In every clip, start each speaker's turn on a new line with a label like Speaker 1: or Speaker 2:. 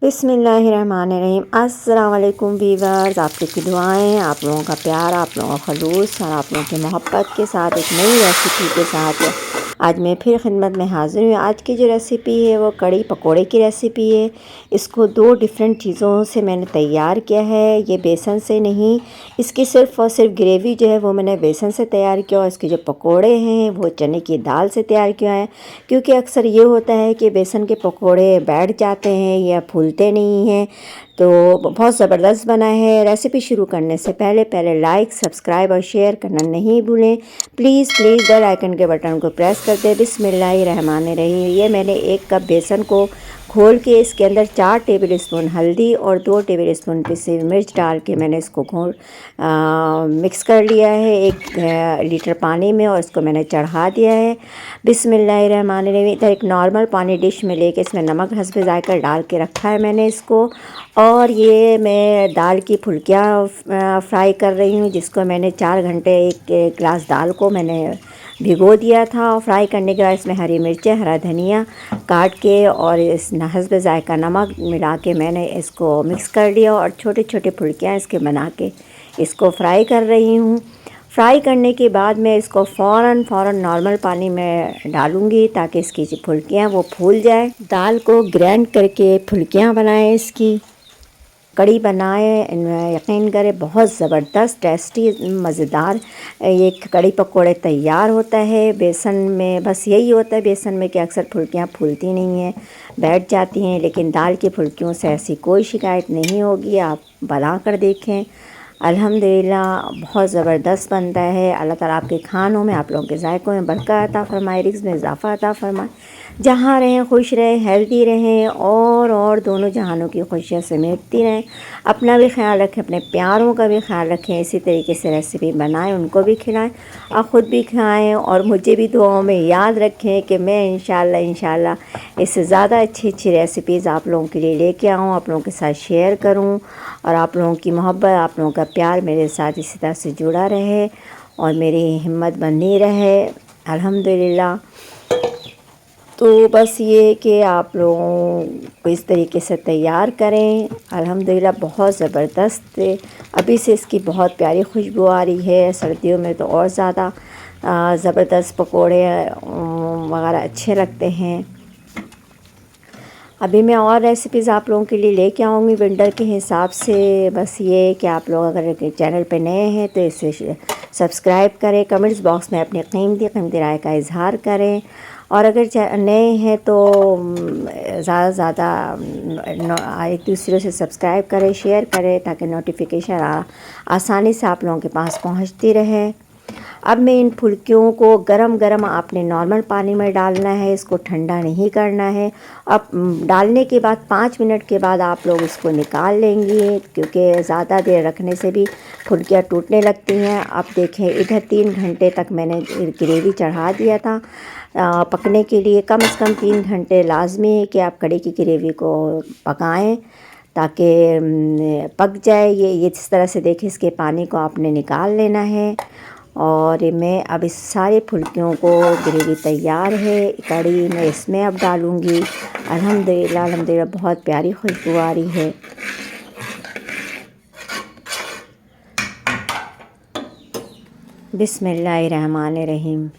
Speaker 1: बिस्मिल्लाहिर्रहमानिर्रहीम। अस्सलाम वालेकुम वीवर्स, आप लोग की दुआएं, आप लोगों का प्यार, आप लोगों का खलूस और आप लोगों की मोहब्बत के साथ एक नई रेसिपी के साथ आज मैं फिर खिदमत में हाज़िर हूँ। आज की जो रेसिपी है वो कड़ी पकोड़े की रेसिपी है। इसको दो डिफरेंट चीज़ों से मैंने तैयार किया है, ये बेसन से नहीं। इसकी सिर्फ़ और सिर्फ ग्रेवी जो है वो मैंने बेसन से तैयार किया और इसके जो पकोड़े हैं वो चने की दाल से तैयार किया है। क्योंकि अक्सर ये होता है कि बेसन के पकोड़े बैठ जाते हैं या फूलते नहीं हैं, तो बहुत ज़बरदस्त बना है। रेसिपी शुरू करने से पहले लाइक, सब्सक्राइब और शेयर करना नहीं भूलें। प्लीज़ बेल आइकन के बटन को प्रेस कर दें। बिस्मिल्लाहिर्रहमानिर्रहीम। ये मैंने 1 कप बेसन को खोल के इसके अंदर 4 टेबल स्पून हल्दी और 2 टेबल स्पून पिसी हुई मिर्च डाल के मैंने इसको मिक्स कर लिया है 1 लीटर पानी में और इसको मैंने चढ़ा दिया है। बिस्मिल्लाहिर्रहमानिर्रहीम। इधर एक नॉर्मल पानी डिश में लेके इसमें नमक हस्बे ज़ायका डाल के रखा है मैंने इसको। और ये मैं दाल की फुल्कियाँ फ्राई कर रही हूँ, जिसको मैंने 4 घंटे एक गिलास दाल को मैंने भिगो दिया था। और फ्राई करने के बाद इसमें हरी मिर्चें, हरा धनिया काट के और इस हस्बे ज़ायका नमक मिला के मैंने इसको मिक्स कर लिया और छोटे छोटे फुल्कियाँ इसके बना के इसको फ्राई कर रही हूँ। फ्राई करने के बाद मैं इसको फ़ौरन नॉर्मल पानी में डालूँगी ताकि इसकी जो फुल्कियाँ वो फूल जाए। दाल को ग्राइंड करके फुल्कियाँ बनाएं, इसकी कड़ी बनाएं। यकीन करें बहुत ज़बरदस्त टेस्टी मज़ेदार ये कड़ी पकोड़े तैयार होता है। बेसन में बस यही होता है बेसन में कि अक्सर फुल्कियाँ फूलती नहीं हैं, बैठ जाती हैं, लेकिन दाल की फुल्कियों से ऐसी कोई शिकायत नहीं होगी। आप बना कर देखें, अल्हम्दुलिल्लाह बहुत ज़बरदस्त बनता है। अल्लाह ताला आपके खानों में, आप लोगों के ज़ायक़ों में बरकत अता फ़रमाए, रिज़्क़ में इज़ाफ़ा अता फ़रमाए। जहाँ रहें खुश रहें, हेल्दी रहें और दोनों जहानों की खुशियाँ समेटती रहें। अपना भी ख्याल रखें, अपने प्यारों का भी ख्याल रखें। इसी तरीके से रेसिपी बनाएं, उनको भी खिलाएं और ख़ुद भी खाएं और मुझे भी दुआओं में याद रखें कि मैं इंशाल्लाह इससे ज़्यादा अच्छी रेसिपीज़ आप लोगों के लिए लेके आऊँ, आप लोगों के साथ शेयर करूँ और आप लोगों की मोहब्बत, आप लोगों का प्यार मेरे साथ इसी तरह से जुड़ा रहे और मेरी हिम्मत बनी रहे अल्हम्दुलिल्लाह। तो बस ये कि आप लोगों को इस तरीके से तैयार करें। अल्हम्दुलिल्लाह बहुत ज़बरदस्त अभी से इसकी बहुत प्यारी खुशबू आ रही है। सर्दियों में तो और ज़्यादा ज़बरदस्त पकोड़े वगैरह अच्छे लगते हैं। अभी मैं और रेसिपीज़ आप लोगों के लिए लेके आऊँगी विंटर के हिसाब से। बस ये कि आप लोग अगर चैनल पे नए हैं तो इसे सब्सक्राइब करें, कमेंट्स बॉक्स में अपनी कीमती राय का इज़हार करें और अगर नए हैं तो ज़्यादा से ज़्यादा एक दूसरे से सब्सक्राइब करें, शेयर करें ताकि नोटिफिकेशन आसानी से आप लोगों के पास पहुंचती रहे। अब मैं इन फुल्कियों को गरम आपने नॉर्मल पानी में डालना है, इसको ठंडा नहीं करना है। अब डालने के बाद 5 मिनट के बाद आप लोग इसको निकाल लेंगे, क्योंकि ज़्यादा देर रखने से भी फुल्कियाँ टूटने लगती हैं। अब देखें, इधर 3 घंटे तक मैंने ग्रेवी चढ़ा दिया था पकने के लिए। कम से कम 3 घंटे लाजमी है कि आप कड़ी की ग्रेवी को पकाएं ताकि पक जाए। ये इस तरह से देखिए, इसके पानी को आपने निकाल लेना है। और मैं अब इस सारे फुल्कियों को, ग्रेवी तैयार है कड़ी मैं इसमें अब डालूँगी। अल्हम्दुलिल्लाह बहुत प्यारी खुशबू आ रही है। बिस्मिल्लाहिर्रहमानिर्रहीम।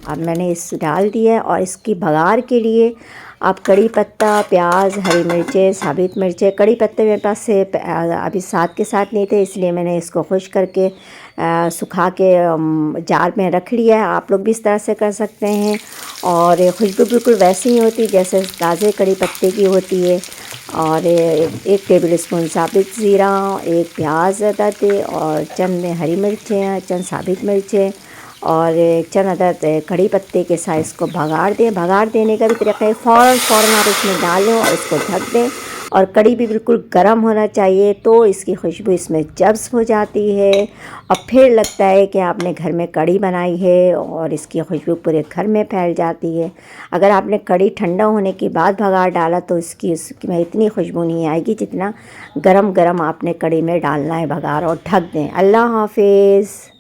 Speaker 1: अब मैंने इस डाल दिया और इसकी बघार के लिए आप कड़ी पत्ता, प्याज, हरी मिर्चें, साबित मिर्चें, कड़ी पत्ते मेरे पास से अभी साथ के साथ नहीं थे, इसलिए मैंने इसको खुश करके सुखा के जार में रख लिया है। आप लोग भी इस तरह से कर सकते हैं और खुशबू बिल्कुल वैसी ही होती जैसे ताज़े कड़ी पत्ते की होती है। और 1 टेबल स्पून साबित ज़ीरा, 1 प्याज अदद और चंद हरी मिर्चें, चंद साबित मिर्चें और चंद अदद कड़ी पत्ते के साथ इसको भगाड़ दें। भगाड़ देने का भी तरीका है, फ़ौरन आप इसमें डालें और इसको ढक दें। और कड़ी भी बिल्कुल गर्म होना चाहिए, तो इसकी खुशबू इसमें जब्स हो जाती है और फिर लगता है कि आपने घर में कड़ी बनाई है और इसकी खुशबू पूरे घर में फैल जाती है। अगर आपने कड़ी ठंडा होने के बाद भगाड़ डाला तो इसकी में इतनी खुशबू नहीं आएगी जितना गरम आपने कड़ी में डालना है भगाड़, और ढक दें। अल्लाह हाफिज़।